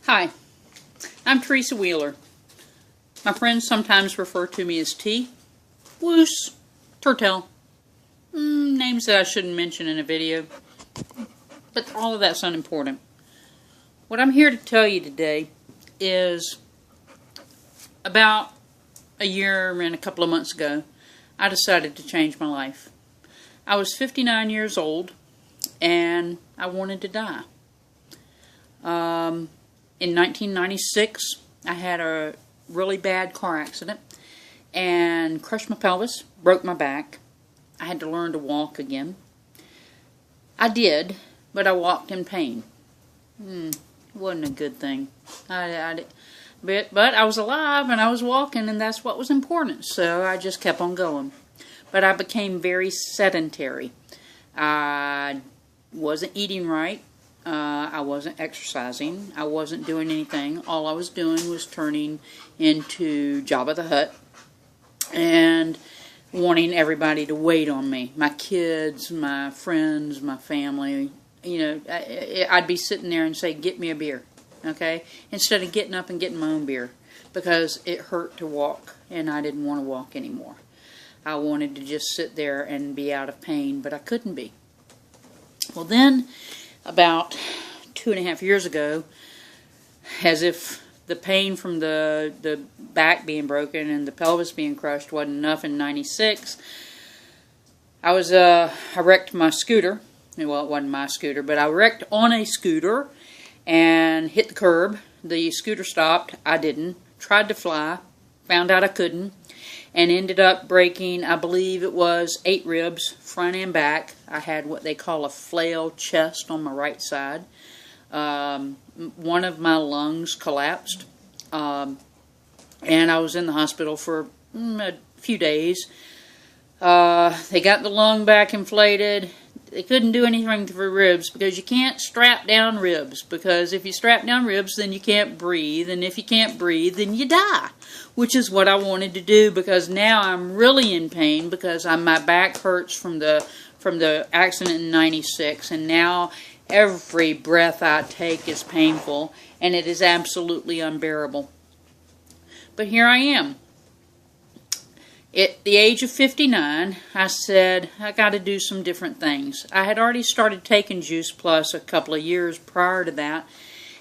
Hi, I'm Teresa Wheeler. My friends sometimes refer to me as T, Woos, Turtle, names that I shouldn't mention in a video, but all of that's unimportant. What I'm here to tell you today is about a year and a couple of months ago, I decided to change my life. I was 59 years old and I wanted to die. In 1996, I had a really bad car accident and crushed my pelvis, broke my back. I had to learn to walk again. I did, but I walked in pain. It wasn't a good thing. But I was alive and I was walking, and that's what was important, so I just kept on going. But I became very sedentary. I wasn't eating right. I wasn't exercising. I wasn't doing anything. All I was doing was turning into Jabba the Hutt and wanting everybody to wait on me. My kids, my friends, my family. You know, I'd be sitting there and say, "Get me a beer," okay? Instead of getting up and getting my own beer, because it hurt to walk and I didn't want to walk anymore. I wanted to just sit there and be out of pain, but I couldn't be. Well, then, about 2.5 years ago, as if the pain from the back being broken and the pelvis being crushed wasn't enough in 96, I wrecked my scooter. Well, it wasn't my scooter, but I wrecked on a scooter and hit the curb. The scooter stopped. I didn't. Tried to fly. Found out I couldn't. And ended up breaking, I believe it was 8 ribs, front and back. I had what they call a flail chest on my right side. One of my lungs collapsed. And I was in the hospital for a few days. They got the lung back inflated. They couldn't do anything for ribs because you can't strap down ribs. Because if you strap down ribs, then you can't breathe. And if you can't breathe, then you die. Which is what I wanted to do, because now I'm really in pain because my back hurts from the accident in 96. And now every breath I take is painful. And it is absolutely unbearable. But here I am. At the age of 59, I said, I got to do some different things. I had already started taking Juice Plus a couple of years prior to that,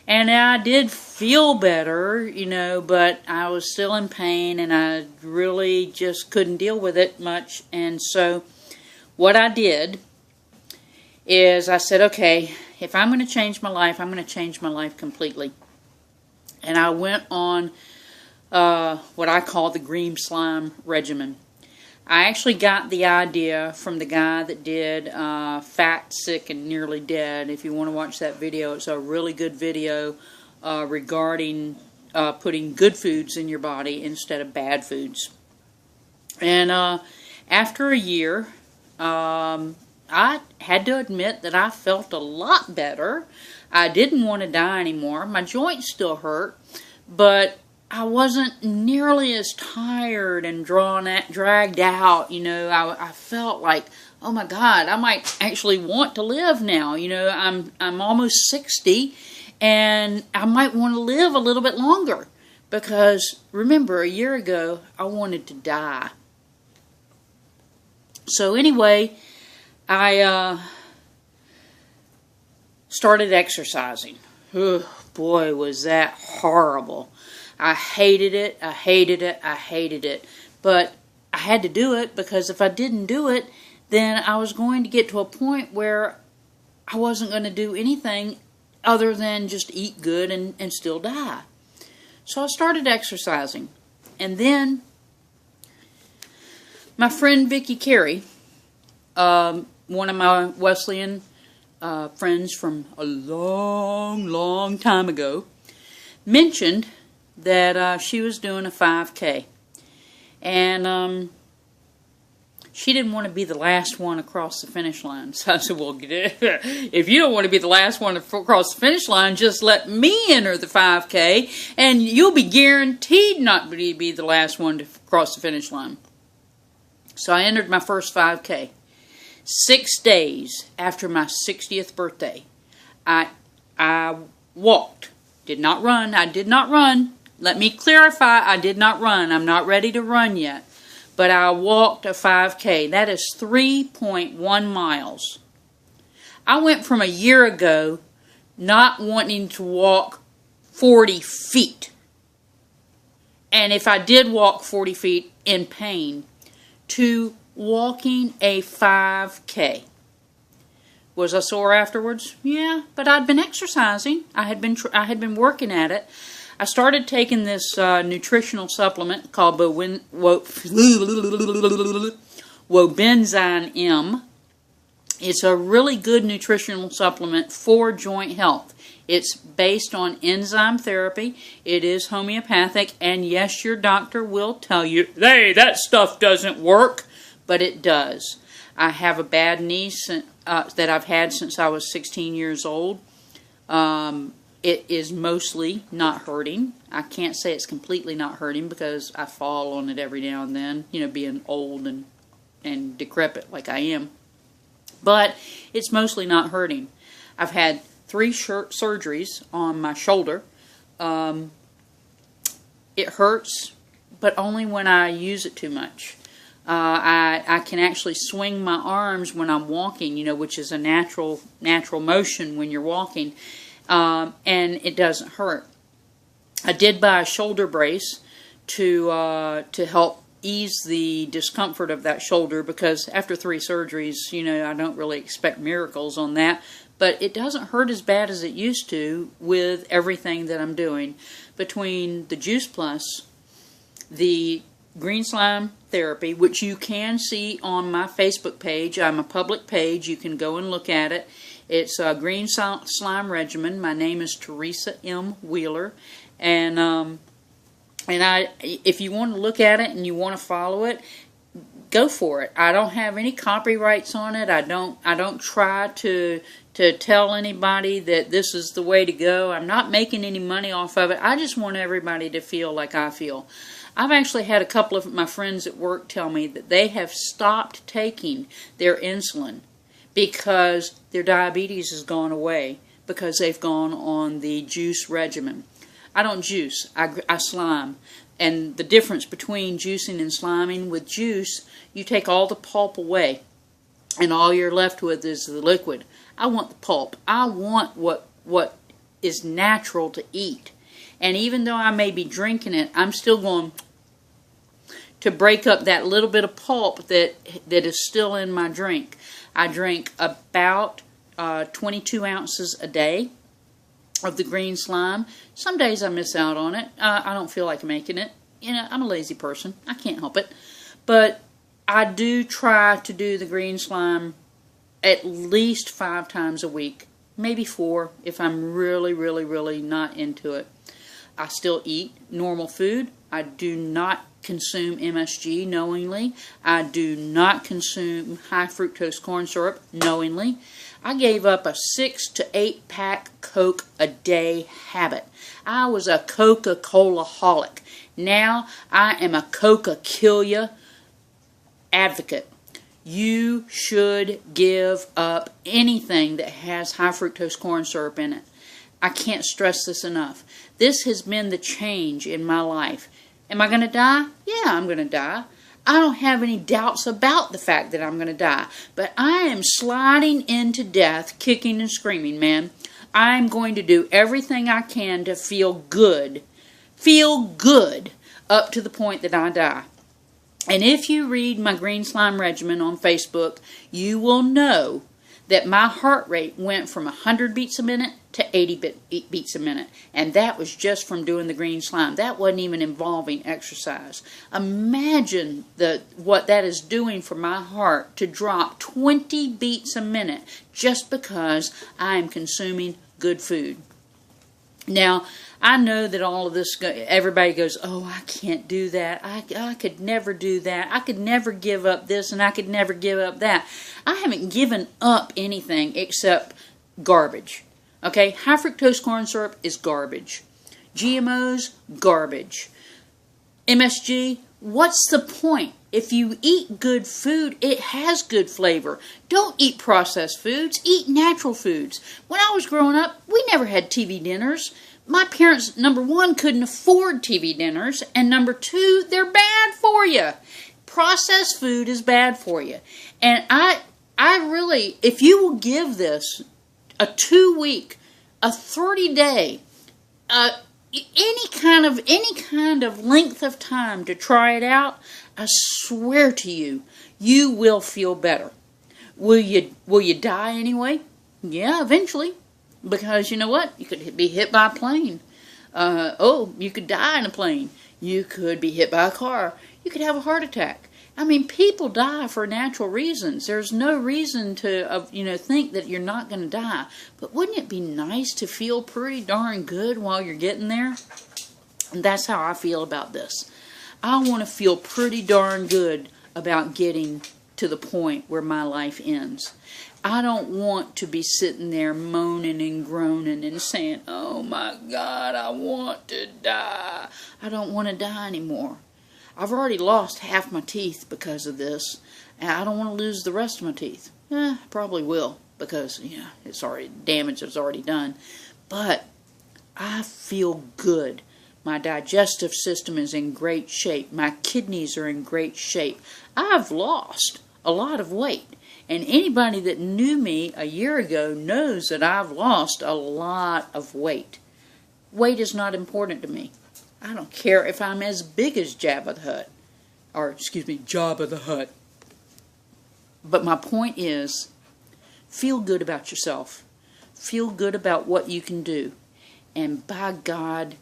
and I did feel better, you know, but I was still in pain, and I really just couldn't deal with it much. And so what I did is I said, okay, if I'm going to change my life, I'm going to change my life completely. And I went on what I call the green slime regimen. I actually got the idea from the guy that did Fat, Sick, and Nearly Dead. If you want to watch that video, it's a really good video regarding putting good foods in your body instead of bad foods. And after a year, I had to admit that I felt a lot better. I didn't want to die anymore. My joints still hurt, but I wasn't nearly as tired and dragged out. You know, I felt like, oh my God, I might actually want to live now. You know, I'm almost 60, and I might want to live a little bit longer. Because remember, a year ago, I wanted to die. So anyway, I started exercising. Oh boy, was that horrible. I hated it, I hated it, I hated it. But I had to do it, because if I didn't do it, then I was going to get to a point where I wasn't going to do anything other than just eat good and still die. So I started exercising. And then my friend Vicky Carey, one of my Wesleyan friends from a long, long time ago, mentioned that she was doing a 5K. And she didn't want to be the last one across the finish line. So I said, well, if you don't want to be the last one across the finish line, just let me enter the 5K, and you'll be guaranteed not to be the last one to cross the finish line. So I entered my first 5K. 6 days after my 60th birthday, I walked Did not run. I did not run. Let me clarify, I did not run. I'm not ready to run yet. But I walked a 5K. That is 3.1 miles. I went from a year ago not wanting to walk 40 feet. And if I did walk 40 feet in pain, to walking a 5K. Was I sore afterwards? Yeah, but I'd been exercising. I had been working at it. I started taking this nutritional supplement called Wobenzine M. It's a really good nutritional supplement for joint health. It's based on enzyme therapy. It is homeopathic, and yes, your doctor will tell you, hey, that stuff doesn't work, but it does. I have a bad knee that I've had since I was 16 years old. It is mostly not hurting. I can't say it's completely not hurting because I fall on it every now and then, you know, being old and decrepit like I am. But it's mostly not hurting. I've had 3 surgeries on my shoulder. It hurts, but only when I use it too much. I can actually swing my arms when I'm walking, you know, which is a natural motion when you're walking, and it doesn't hurt. I did buy a shoulder brace to help ease the discomfort of that shoulder, because after 3 surgeries, you know, I don't really expect miracles on that, but it doesn't hurt as bad as it used to with everything that I'm doing. Between the Juice Plus, the green slime therapy, which you can see on my Facebook page. I'm a public page. You can go and look at it. It's a green slime regimen. My name is Teresa M. Wheeler, and if you want to look at it and you want to follow it, go for it. I don't have any copyrights on it. I don't try to tell anybody that this is the way to go. I'm not making any money off of it. I just want everybody to feel like I feel. I've actually had a couple of my friends at work tell me that they have stopped taking their insulin because their diabetes has gone away because they've gone on the juice regimen. I don't juice, I slime. And the difference between juicing and sliming, with juice, you take all the pulp away and all you're left with is the liquid. I want the pulp. I want what is natural to eat. And even though I may be drinking it, I'm still going to break up that little bit of pulp that is still in my drink. I drink about 22 ounces a day of the green slime. Some days I miss out on it. I don't feel like making it. You know, I'm a lazy person. I can't help it. But I do try to do the green slime at least 5 times a week. Maybe 4 if I'm really, really, really not into it. I still eat normal food. I do not consume MSG knowingly. I do not consume high fructose corn syrup knowingly. I gave up a 6 to 8 pack Coke a day habit. I was a Coca-Cola-holic. Now I am a Coca-Kill-Ya advocate. You should give up anything that has high fructose corn syrup in it. I can't stress this enough. This has been the change in my life. Am I going to die? Yeah, I'm going to die. I don't have any doubts about the fact that I'm going to die. But I am sliding into death, kicking and screaming, man. I'm going to do everything I can to feel good up to the point that I die. And if you read my green slime regimen on Facebook, you will know that my heart rate went from 100 beats a minute to 80 beats a minute. And that was just from doing the green slime. That wasn't even involving exercise. Imagine what that is doing for my heart to drop 20 beats a minute just because I am consuming good food. Now, I know that all of this, everybody goes, oh, I can't do that. I could never do that. I could never give up this, and I could never give up that. I haven't given up anything except garbage. Okay? High fructose corn syrup is garbage. GMOs, garbage. MSG, What's the point? If you eat good food, it has good flavor. Don't eat processed foods. Eat natural foods. When I was growing up, we never had TV dinners. My parents, number one, couldn't afford TV dinners, and number two, they're bad for you. Processed food is bad for you. And I really, if you will give this a 2-week, a 30-day, any kind of length of time to try it out, I swear to you, you will feel better. Will you die anyway? Yeah, eventually. Because you know what? You could be hit by a plane. You could die in a plane. You could be hit by a car. You could have a heart attack. I mean, people die for natural reasons. There's no reason to, think that you're not going to die. But wouldn't it be nice to feel pretty darn good while you're getting there? And that's how I feel about this. I want to feel pretty darn good about getting to the point where my life ends. I don't want to be sitting there moaning and groaning and saying, oh my God, I want to die. I don't want to die anymore. I've already lost half my teeth because of this, and I don't want to lose the rest of my teeth. I probably will, because damage is already done. But I feel good. My digestive system is in great shape. My kidneys are in great shape. I've lost a lot of weight. And anybody that knew me a year ago knows that I've lost a lot of weight. Weight is not important to me. I don't care if I'm as big as Jabba the Hutt. But my point is, feel good about yourself. Feel good about what you can do. And by God,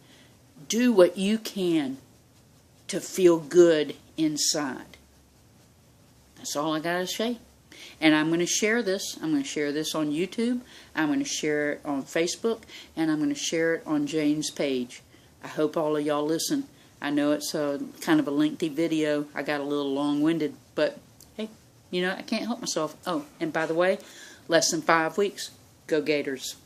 do what you can to feel good inside. That's all I got to say. And I'm going to share this. I'm going to share this on YouTube. I'm going to share it on Facebook. And I'm going to share it on Jane's page. I hope all of y'all listen. I know it's kind of a lengthy video. I got a little long-winded. But, hey, I can't help myself. Oh, and by the way, less than 5 weeks. Go Gators.